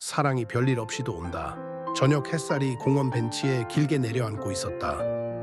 사랑이 별일 없이도 온다. 저녁 햇살이 공원 벤치에 길게 내려앉고 있었다.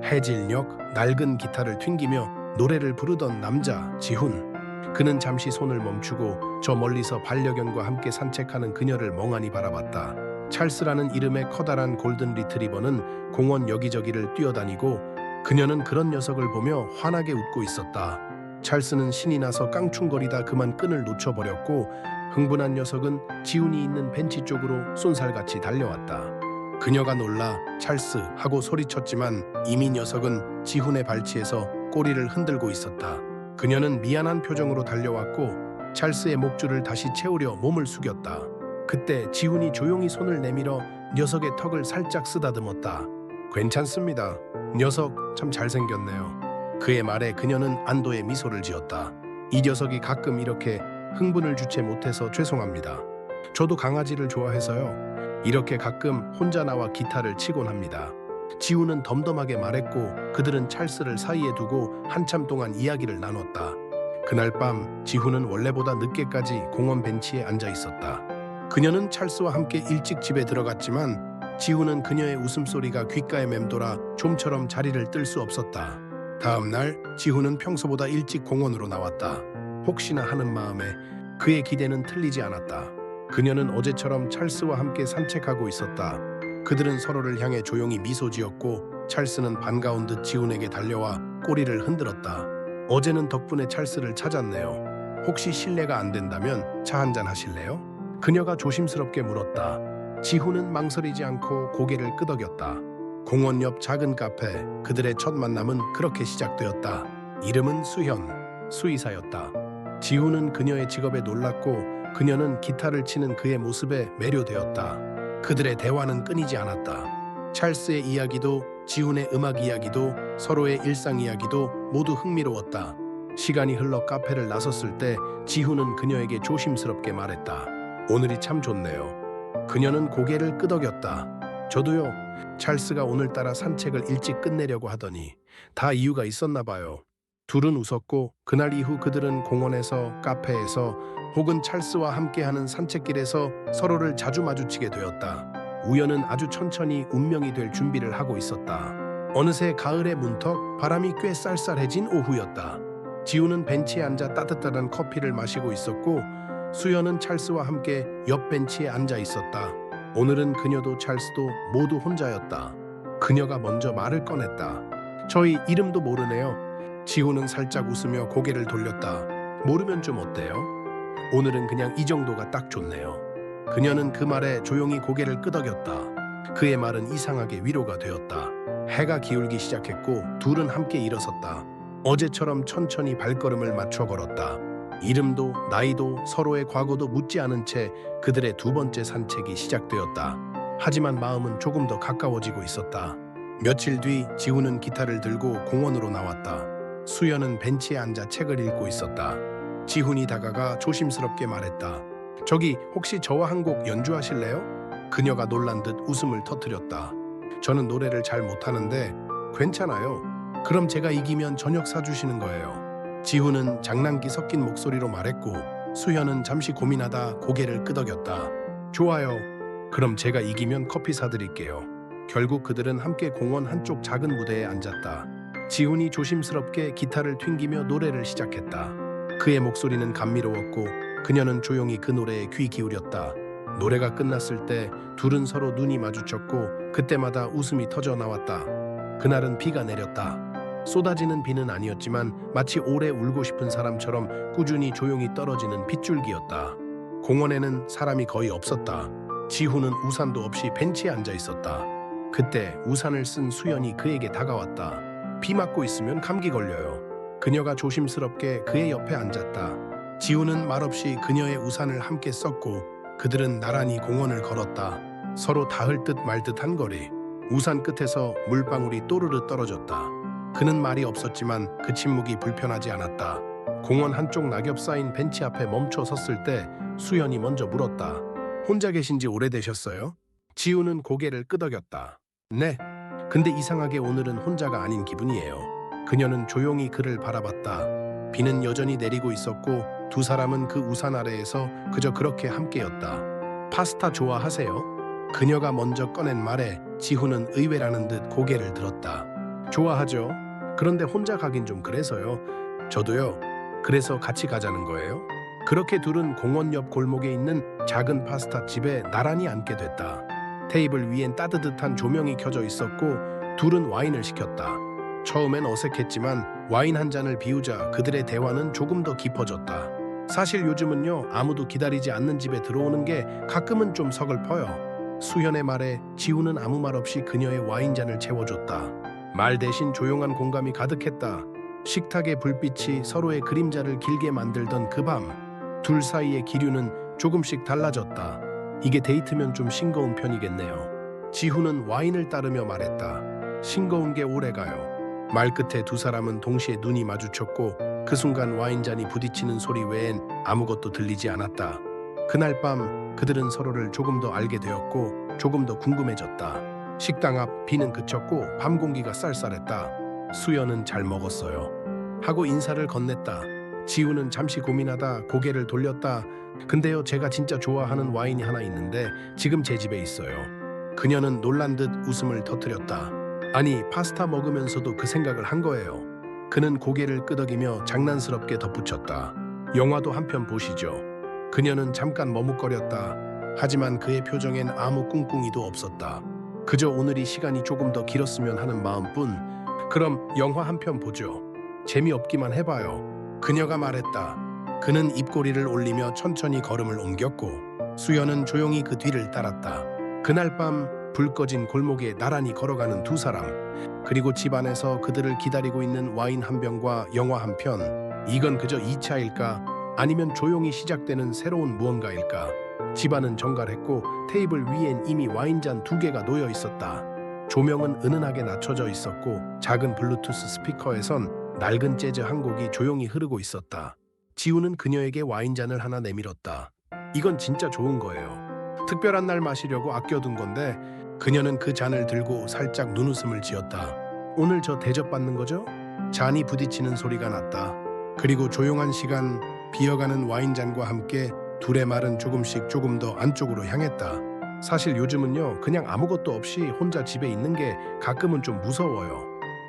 해질녘 낡은 기타를 튕기며 노래를 부르던 남자 지훈. 그는 잠시 손을 멈추고 저 멀리서 반려견과 함께 산책하는 그녀를 멍하니 바라봤다. 찰스라는 이름의 커다란 골든 리트리버는 공원 여기저기를 뛰어다니고 그녀는 그런 녀석을 보며 환하게 웃고 있었다. 찰스는 신이 나서 깡충거리다 그만 끈을 놓쳐버렸고 흥분한 녀석은 지훈이 있는 벤치 쪽으로 쏜살같이 달려왔다. 그녀가 놀라 찰스 하고 소리쳤지만 이미 녀석은 지훈의 발치에서 꼬리를 흔들고 있었다. 그녀는 미안한 표정으로 달려왔고 찰스의 목줄을 다시 채우려 몸을 숙였다. 그때 지훈이 조용히 손을 내밀어 녀석의 턱을 살짝 쓰다듬었다. 괜찮습니다. 녀석 참 잘생겼네요. 그의 말에 그녀는 안도의 미소를 지었다. 이 녀석이 가끔 이렇게 흥분을 주체 못해서 죄송합니다. 저도 강아지를 좋아해서요. 이렇게 가끔 혼자 나와 기타를 치곤 합니다. 지훈은 덤덤하게 말했고 그들은 찰스를 사이에 두고 한참 동안 이야기를 나눴다. 그날 밤 지훈은 원래보다 늦게까지 공원 벤치에 앉아 있었다. 그녀는 찰스와 함께 일찍 집에 들어갔지만 지훈은 그녀의 웃음소리가 귓가에 맴돌아 좀처럼 자리를 뜰 수 없었다. 다음 날 지훈은 평소보다 일찍 공원으로 나왔다. 혹시나 하는 마음에 그의 기대는 틀리지 않았다. 그녀는 어제처럼 찰스와 함께 산책하고 있었다. 그들은 서로를 향해 조용히 미소 지었고 찰스는 반가운 듯 지훈에게 달려와 꼬리를 흔들었다. 어제는 덕분에 찰스를 찾았네요. 혹시 실례가 안 된다면 차 한잔 하실래요? 그녀가 조심스럽게 물었다. 지훈은 망설이지 않고 고개를 끄덕였다. 공원 옆 작은 카페, 그들의 첫 만남은 그렇게 시작되었다. 이름은 수현, 수의사였다. 지훈은 그녀의 직업에 놀랐고 그녀는 기타를 치는 그의 모습에 매료되었다. 그들의 대화는 끊이지 않았다. 찰스의 이야기도 지훈의 음악 이야기도 서로의 일상 이야기도 모두 흥미로웠다. 시간이 흘러 카페를 나섰을 때 지훈은 그녀에게 조심스럽게 말했다. 오늘이 참 좋네요. 그녀는 고개를 끄덕였다. 저도요. 찰스가 오늘따라 산책을 일찍 끝내려고 하더니 다 이유가 있었나 봐요. 둘은 웃었고 그날 이후 그들은 공원에서, 카페에서 혹은 찰스와 함께하는 산책길에서 서로를 자주 마주치게 되었다. 우연은 아주 천천히 운명이 될 준비를 하고 있었다. 어느새 가을의 문턱, 바람이 꽤 쌀쌀해진 오후였다. 지훈은 벤치에 앉아 따뜻한 커피를 마시고 있었고 수연은 찰스와 함께 옆 벤치에 앉아 있었다. 오늘은 그녀도 찰스도 모두 혼자였다. 그녀가 먼저 말을 꺼냈다. 저희 이름도 모르네요. 지훈은 살짝 웃으며 고개를 돌렸다. 모르면 좀 어때요? 오늘은 그냥 이 정도가 딱 좋네요. 그녀는 그 말에 조용히 고개를 끄덕였다. 그의 말은 이상하게 위로가 되었다. 해가 기울기 시작했고 둘은 함께 일어섰다. 어제처럼 천천히 발걸음을 맞춰 걸었다. 이름도 나이도 서로의 과거도 묻지 않은 채 그들의 두 번째 산책이 시작되었다. 하지만 마음은 조금 더 가까워지고 있었다. 며칠 뒤 지훈은 기타를 들고 공원으로 나왔다. 수연은 벤치에 앉아 책을 읽고 있었다. 지훈이 다가가 조심스럽게 말했다. 저기 혹시 저와 한 곡 연주하실래요? 그녀가 놀란 듯 웃음을 터뜨렸다. 저는 노래를 잘 못하는데 괜찮아요. 그럼 제가 이기면 저녁 사주시는 거예요. 지훈은 장난기 섞인 목소리로 말했고 수현은 잠시 고민하다 고개를 끄덕였다. 좋아요. 그럼 제가 이기면 커피 사드릴게요. 결국 그들은 함께 공원 한쪽 작은 무대에 앉았다. 지훈이 조심스럽게 기타를 튕기며 노래를 시작했다. 그의 목소리는 감미로웠고 그녀는 조용히 그 노래에 귀 기울였다. 노래가 끝났을 때 둘은 서로 눈이 마주쳤고 그때마다 웃음이 터져 나왔다. 그날은 비가 내렸다. 쏟아지는 비는 아니었지만 마치 오래 울고 싶은 사람처럼 꾸준히 조용히 떨어지는 빗줄기였다. 공원에는 사람이 거의 없었다. 지훈은 우산도 없이 벤치에 앉아 있었다. 그때 우산을 쓴 수연이 그에게 다가왔다. 비 맞고 있으면 감기 걸려요. 그녀가 조심스럽게 그의 옆에 앉았다. 지훈은 말없이 그녀의 우산을 함께 썼고 그들은 나란히 공원을 걸었다. 서로 닿을 듯 말 듯한 거리. 우산 끝에서 물방울이 또르르 떨어졌다. 그는 말이 없었지만 그 침묵이 불편하지 않았다. 공원 한쪽 낙엽 쌓인 벤치 앞에 멈춰 섰을 때 수연이 먼저 물었다. 혼자 계신 지 오래되셨어요? 지훈은 고개를 끄덕였다. 네. 근데 이상하게 오늘은 혼자가 아닌 기분이에요. 그녀는 조용히 그를 바라봤다. 비는 여전히 내리고 있었고 두 사람은 그 우산 아래에서 그저 그렇게 함께였다. 파스타 좋아하세요? 그녀가 먼저 꺼낸 말에 지훈은 의외라는 듯 고개를 들었다. 좋아하죠. 그런데 혼자 가긴 좀 그래서요. 저도요. 그래서 같이 가자는 거예요? 그렇게 둘은 공원 옆 골목에 있는 작은 파스타 집에 나란히 앉게 됐다. 테이블 위엔 따뜻한 조명이 켜져 있었고 둘은 와인을 시켰다. 처음엔 어색했지만 와인 한 잔을 비우자 그들의 대화는 조금 더 깊어졌다. 사실 요즘은요, 아무도 기다리지 않는 집에 들어오는 게 가끔은 좀 서글퍼요. 수현의 말에 지우는 아무 말 없이 그녀의 와인잔을 채워줬다. 말 대신 조용한 공감이 가득했다. 식탁의 불빛이 서로의 그림자를 길게 만들던 그 밤, 둘 사이의 기류는 조금씩 달라졌다. 이게 데이트면 좀 싱거운 편이겠네요. 지훈은 와인을 따르며 말했다. 싱거운 게 오래가요. 말 끝에 두 사람은 동시에 눈이 마주쳤고 그 순간 와인잔이 부딪히는 소리 외엔 아무것도 들리지 않았다. 그날 밤 그들은 서로를 조금 더 알게 되었고 조금 더 궁금해졌다. 식당 앞 비는 그쳤고 밤 공기가 쌀쌀했다. 수연은 잘 먹었어요. 하고 인사를 건넸다. 지우는 잠시 고민하다 고개를 돌렸다. 근데요, 제가 진짜 좋아하는 와인이 하나 있는데 지금 제 집에 있어요. 그녀는 놀란 듯 웃음을 터뜨렸다. 아니, 파스타 먹으면서도 그 생각을 한 거예요. 그는 고개를 끄덕이며 장난스럽게 덧붙였다. 영화도 한 편 보시죠. 그녀는 잠깐 머뭇거렸다. 하지만 그의 표정엔 아무 꿍꿍이도 없었다. 그저 오늘이 시간이 조금 더 길었으면 하는 마음뿐. 그럼 영화 한 편 보죠. 재미없기만 해봐요. 그녀가 말했다. 그는 입꼬리를 올리며 천천히 걸음을 옮겼고 수연은 조용히 그 뒤를 따랐다. 그날 밤 불 꺼진 골목에 나란히 걸어가는 두 사람, 그리고 집 안에서 그들을 기다리고 있는 와인 한 병과 영화 한 편. 이건 그저 2차일까? 아니면 조용히 시작되는 새로운 무언가일까? 집안은 정갈했고 테이블 위엔 이미 와인잔 2개가 놓여 있었다. 조명은 은은하게 낮춰져 있었고 작은 블루투스 스피커에선 낡은 재즈 한 곡이 조용히 흐르고 있었다. 지우는 그녀에게 와인잔을 하나 내밀었다. 이건 진짜 좋은 거예요. 특별한 날 마시려고 아껴둔 건데. 그녀는 그 잔을 들고 살짝 눈웃음을 지었다. 오늘 저 대접받는 거죠? 잔이 부딪히는 소리가 났다. 그리고 조용한 시간, 비어가는 와인잔과 함께 둘의 말은 조금씩 조금 더 안쪽으로 향했다. 사실 요즘은요, 그냥 아무것도 없이 혼자 집에 있는 게 가끔은 좀 무서워요.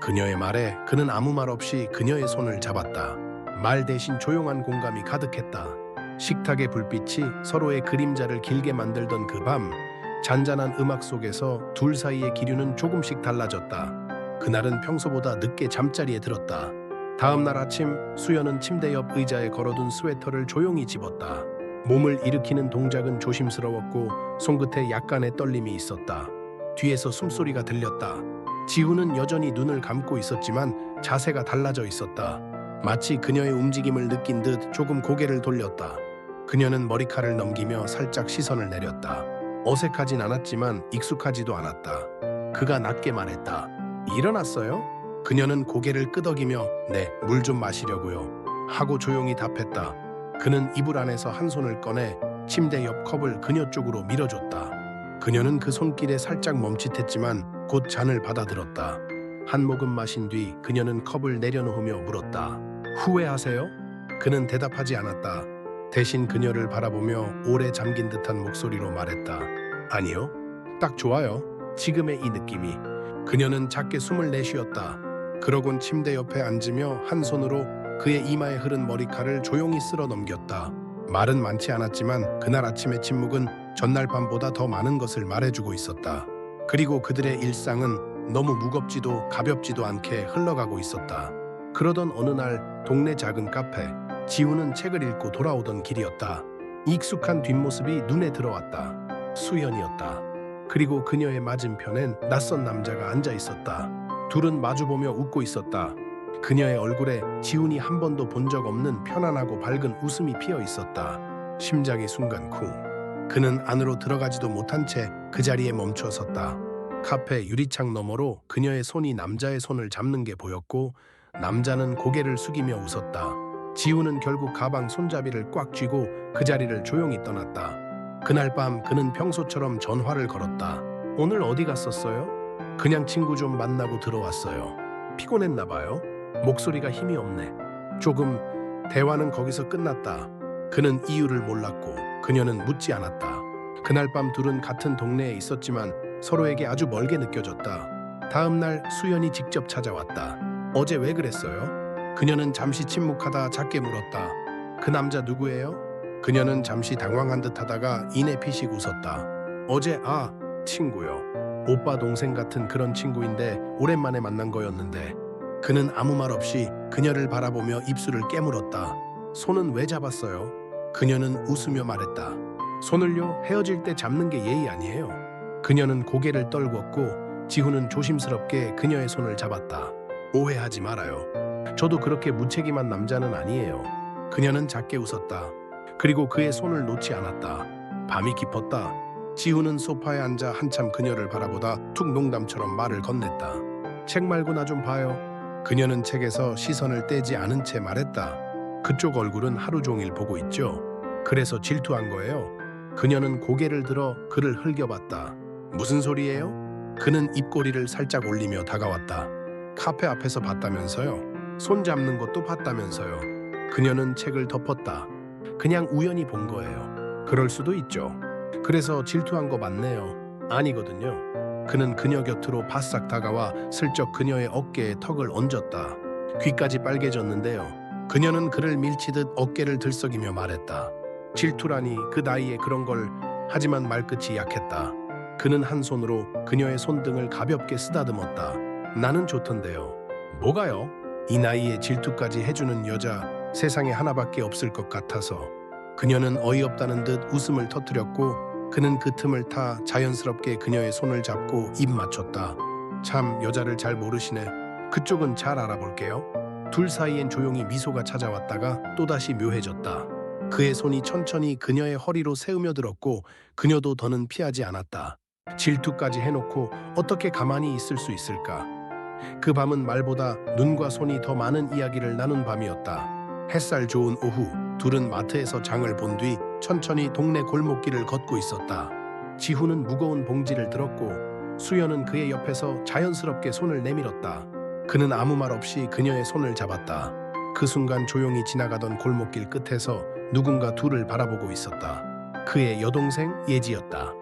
그녀의 말에 그는 아무 말 없이 그녀의 손을 잡았다. 말 대신 조용한 공감이 가득했다. 식탁의 불빛이 서로의 그림자를 길게 만들던 그 밤, 잔잔한 음악 속에서 둘 사이의 기류는 조금씩 달라졌다. 그날은 평소보다 늦게 잠자리에 들었다. 다음 날 아침 수연은 침대 옆 의자에 걸어둔 스웨터를 조용히 집었다. 몸을 일으키는 동작은 조심스러웠고 손끝에 약간의 떨림이 있었다. 뒤에서 숨소리가 들렸다. 지우는 여전히 눈을 감고 있었지만 자세가 달라져 있었다. 마치 그녀의 움직임을 느낀 듯 조금 고개를 돌렸다. 그녀는 머리칼을 넘기며 살짝 시선을 내렸다. 어색하진 않았지만 익숙하지도 않았다. 그가 낮게 말했다. 일어났어요? 그녀는 고개를 끄덕이며 네, 물 좀 마시려고요. 하고 조용히 답했다. 그는 이불 안에서 한 손을 꺼내 침대 옆 컵을 그녀 쪽으로 밀어줬다. 그녀는 그 손길에 살짝 멈칫했지만 곧 잔을 받아들었다. 한 모금 마신 뒤 그녀는 컵을 내려놓으며 물었다. 후회하세요? 그는 대답하지 않았다. 대신 그녀를 바라보며 오래 잠긴 듯한 목소리로 말했다. 아니요. 딱 좋아요. 지금의 이 느낌이. 그녀는 작게 숨을 내쉬었다. 그러곤 침대 옆에 앉으며 한 손으로 그의 이마에 흐른 머리칼을 조용히 쓸어 넘겼다. 말은 많지 않았지만 그날 아침의 침묵은 전날 밤보다 더 많은 것을 말해주고 있었다. 그리고 그들의 일상은 너무 무겁지도 가볍지도 않게 흘러가고 있었다. 그러던 어느 날 동네 작은 카페. 지우는 책을 읽고 돌아오던 길이었다. 익숙한 뒷모습이 눈에 들어왔다. 수연이었다. 그리고 그녀의 맞은편엔 낯선 남자가 앉아 있었다. 둘은 마주보며 웃고 있었다. 그녀의 얼굴에 지훈이 한 번도 본 적 없는 편안하고 밝은 웃음이 피어 있었다. 심장이 순간 쿵. 그는 안으로 들어가지도 못한 채 그 자리에 멈춰 섰다. 카페 유리창 너머로 그녀의 손이 남자의 손을 잡는 게 보였고 남자는 고개를 숙이며 웃었다. 지우는 결국 가방 손잡이를 꽉 쥐고 그 자리를 조용히 떠났다. 그날 밤 그는 평소처럼 전화를 걸었다. 오늘 어디 갔었어요? 그냥 친구 좀 만나고 들어왔어요. 피곤했나 봐요. 목소리가 힘이 없네. 조금. 대화는 거기서 끝났다. 그는 이유를 몰랐고 그녀는 묻지 않았다. 그날 밤 둘은 같은 동네에 있었지만 서로에게 아주 멀게 느껴졌다. 다음 날 수연이 직접 찾아왔다. 어제 왜 그랬어요? 그녀는 잠시 침묵하다 작게 물었다. 그 남자 누구예요? 그녀는 잠시 당황한 듯 하다가 이내 피식 웃었다. 어제 친구요. 오빠 동생 같은 그런 친구인데 오랜만에 만난 거였는데. 그는 아무 말 없이 그녀를 바라보며 입술을 깨물었다. 손은 왜 잡았어요? 그녀는 웃으며 말했다. 손을요, 헤어질 때 잡는 게 예의 아니에요. 그녀는 고개를 떨궜고 지훈은 조심스럽게 그녀의 손을 잡았다. 오해하지 말아요. 저도 그렇게 무책임한 남자는 아니에요. 그녀는 작게 웃었다. 그리고 그의 손을 놓지 않았다. 밤이 깊었다. 지훈은 소파에 앉아 한참 그녀를 바라보다 툭 농담처럼 말을 건넸다. 책 말고 나 좀 봐요. 그녀는 책에서 시선을 떼지 않은 채 말했다. 그쪽 얼굴은 하루 종일 보고 있죠. 그래서 질투한 거예요. 그녀는 고개를 들어 그를 흘겨봤다. 무슨 소리예요? 그는 입꼬리를 살짝 올리며 다가왔다. 카페 앞에서 봤다면서요. 손 잡는 것도 봤다면서요. 그녀는 책을 덮었다. 그냥 우연히 본 거예요. 그럴 수도 있죠. 그래서 질투한 거 맞네요. 아니거든요. 그는 그녀 곁으로 바싹 다가와 슬쩍 그녀의 어깨에 턱을 얹었다. 귀까지 빨개졌는데요. 그녀는 그를 밀치듯 어깨를 들썩이며 말했다. 질투라니 그 나이에 그런 걸. 하지만 말끝이 약했다. 그는 한 손으로 그녀의 손등을 가볍게 쓰다듬었다. 나는 좋던데요. 뭐가요? 이 나이에 질투까지 해주는 여자 세상에 하나밖에 없을 것 같아서. 그녀는 어이없다는 듯 웃음을 터뜨렸고 그는 그 틈을 타 자연스럽게 그녀의 손을 잡고 입 맞췄다. 참 여자를 잘 모르시네. 그쪽은 잘 알아볼게요. 둘 사이엔 조용히 미소가 찾아왔다가 또다시 묘해졌다. 그의 손이 천천히 그녀의 허리로 새으며들었고 그녀도 더는 피하지 않았다. 질투까지 해놓고 어떻게 가만히 있을 수 있을까? 그 밤은 말보다 눈과 손이 더 많은 이야기를 나눈 밤이었다. 햇살 좋은 오후, 둘은 마트에서 장을 본 뒤 천천히 동네 골목길을 걷고 있었다. 지훈은 무거운 봉지를 들었고 수연은 그의 옆에서 자연스럽게 손을 내밀었다. 그는 아무 말 없이 그녀의 손을 잡았다. 그 순간 조용히 지나가던 골목길 끝에서 누군가 둘을 바라보고 있었다. 그의 여동생 예지였다.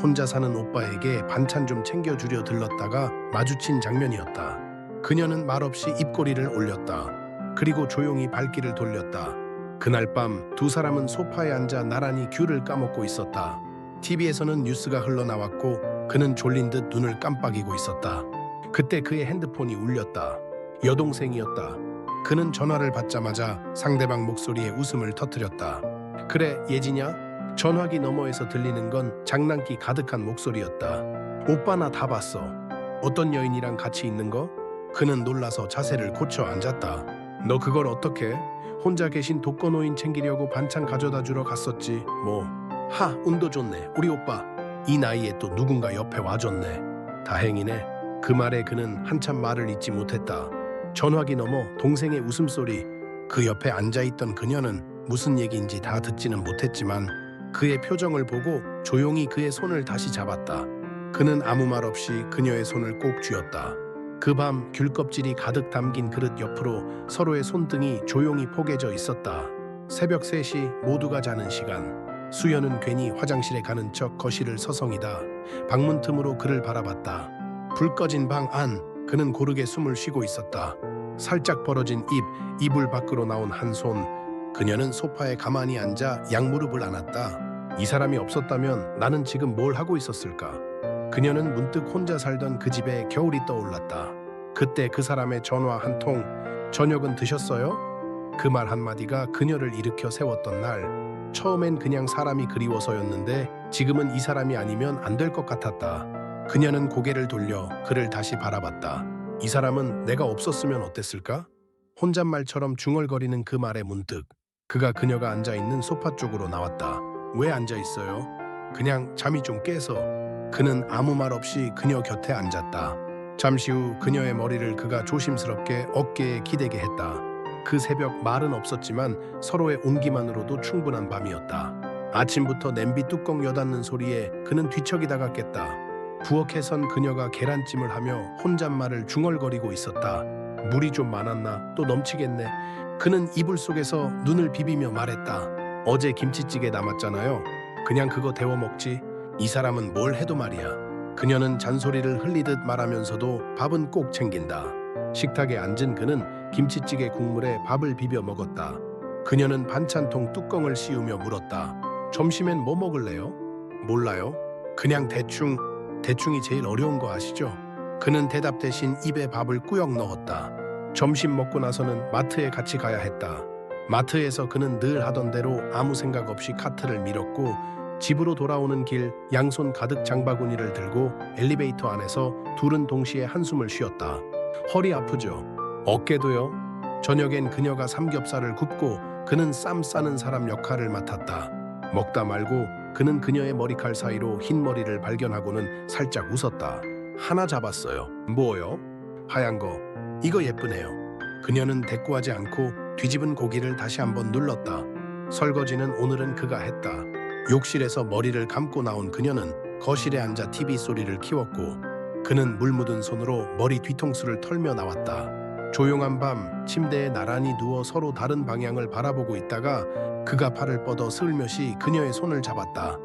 혼자 사는 오빠에게 반찬 좀 챙겨주려 들렀다가 마주친 장면이었다. 그녀는 말없이 입꼬리를 올렸다. 그리고 조용히 발길을 돌렸다. 그날 밤 두 사람은 소파에 앉아 나란히 귤을 까먹고 있었다. TV에서는 뉴스가 흘러나왔고 그는 졸린 듯 눈을 깜빡이고 있었다. 그때 그의 핸드폰이 울렸다. 여동생이었다. 그는 전화를 받자마자 상대방 목소리에 웃음을 터뜨렸다. 그래, 예지냐? 전화기 너머에서 들리는 건 장난기 가득한 목소리였다. 오빠 나 다 봤어. 어떤 여인이랑 같이 있는 거? 그는 놀라서 자세를 고쳐 앉았다. 너 그걸 어떻게? 혼자 계신 독거노인 챙기려고 반찬 가져다 주러 갔었지 뭐. 운도 좋네. 우리 오빠 이 나이에 또 누군가 옆에 와줬네. 다행이네. 그 말에 그는 한참 말을 잇지 못했다. 전화기 너머 동생의 웃음소리, 그 옆에 앉아있던 그녀는 무슨 얘기인지 다 듣지는 못했지만 그의 표정을 보고 조용히 그의 손을 다시 잡았다. 그는 아무 말 없이 그녀의 손을 꼭 쥐었다. 그 밤 귤껍질이 가득 담긴 그릇 옆으로 서로의 손등이 조용히 포개져 있었다. 새벽 3시 모두가 자는 시간. 수연은 괜히 화장실에 가는 척 거실을 서성이다. 방문 틈으로 그를 바라봤다. 불 꺼진 방 안, 그는 고르게 숨을 쉬고 있었다. 살짝 벌어진 입, 이불 밖으로 나온 한 손. 그녀는 소파에 가만히 앉아 양무릎을 안았다. 이 사람이 없었다면 나는 지금 뭘 하고 있었을까? 그녀는 문득 혼자 살던 그 집에 겨울이 떠올랐다. 그때 그 사람의 전화 한 통, 저녁은 드셨어요? 그 말 한마디가 그녀를 일으켜 세웠던 날. 처음엔 그냥 사람이 그리워서였는데 지금은 이 사람이 아니면 안 될 것 같았다. 그녀는 고개를 돌려 그를 다시 바라봤다. 이 사람은 내가 없었으면 어땠을까? 혼잣말처럼 중얼거리는 그 말에 문득 그가 그녀가 앉아있는 소파 쪽으로 나왔다. 왜 앉아있어요? 그냥 잠이 좀 깨서. 그는 아무 말 없이 그녀 곁에 앉았다. 잠시 후 그녀의 머리를 그가 조심스럽게 어깨에 기대게 했다. 그 새벽 말은 없었지만 서로의 온기만으로도 충분한 밤이었다. 아침부터 냄비 뚜껑 여닫는 소리에 그는 뒤척이다가 깼다. 부엌에 선 그녀가 계란찜을 하며 혼잣말을 중얼거리고 있었다. 물이 좀 많았나? 또 넘치겠네. 그는 이불 속에서 눈을 비비며 말했다. 어제 김치찌개 남았잖아요. 그냥 그거 데워 먹지. 이 사람은 뭘 해도 말이야. 그녀는 잔소리를 흘리듯 말하면서도 밥은 꼭 챙긴다. 식탁에 앉은 그는 김치찌개 국물에 밥을 비벼 먹었다. 그녀는 반찬통 뚜껑을 씌우며 물었다. 점심엔 뭐 먹을래요? 몰라요. 그냥 대충이 제일 어려운 거 아시죠? 그는 대답 대신 입에 밥을 꾸역 넣었다. 점심 먹고 나서는 마트에 같이 가야 했다. 마트에서 그는 늘 하던 대로 아무 생각 없이 카트를 밀었고 집으로 돌아오는 길 양손 가득 장바구니를 들고 엘리베이터 안에서 둘은 동시에 한숨을 쉬었다. 허리 아프죠? 어깨도요? 저녁엔 그녀가 삼겹살을 굽고 그는 쌈 싸는 사람 역할을 맡았다. 먹다 말고 그는 그녀의 머리칼 사이로 흰 머리를 발견하고는 살짝 웃었다. 하나 잡았어요. 뭐요? 하얀 거. 이거 예쁘네요. 그녀는 대꾸하지 않고 뒤집은 고기를 다시 한번 눌렀다. 설거지는 오늘은 그가 했다. 욕실에서 머리를 감고 나온 그녀는 거실에 앉아 TV 소리를 키웠고 그는 물 묻은 손으로 머리 뒤통수를 털며 나왔다. 조용한 밤 침대에 나란히 누워 서로 다른 방향을 바라보고 있다가 그가 팔을 뻗어 슬며시 그녀의 손을 잡았다.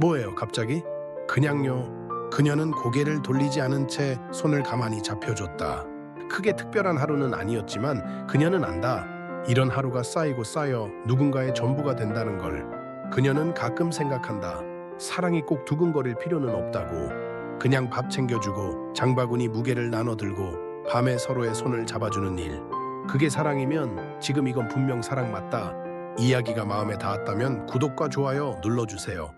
뭐예요 갑자기? 그냥요. 그녀는 고개를 돌리지 않은 채 손을 가만히 잡혀줬다. 크게 특별한 하루는 아니었지만 그녀는 안다. 이런 하루가 쌓이고 쌓여 누군가의 전부가 된다는 걸. 그녀는 가끔 생각한다. 사랑이 꼭 두근거릴 필요는 없다고. 그냥 밥 챙겨주고 장바구니 무게를 나눠 들고 밤에 서로의 손을 잡아주는 일. 그게 사랑이면 지금 이건 분명 사랑 맞다. 이야기가 마음에 닿았다면 구독과 좋아요 눌러주세요.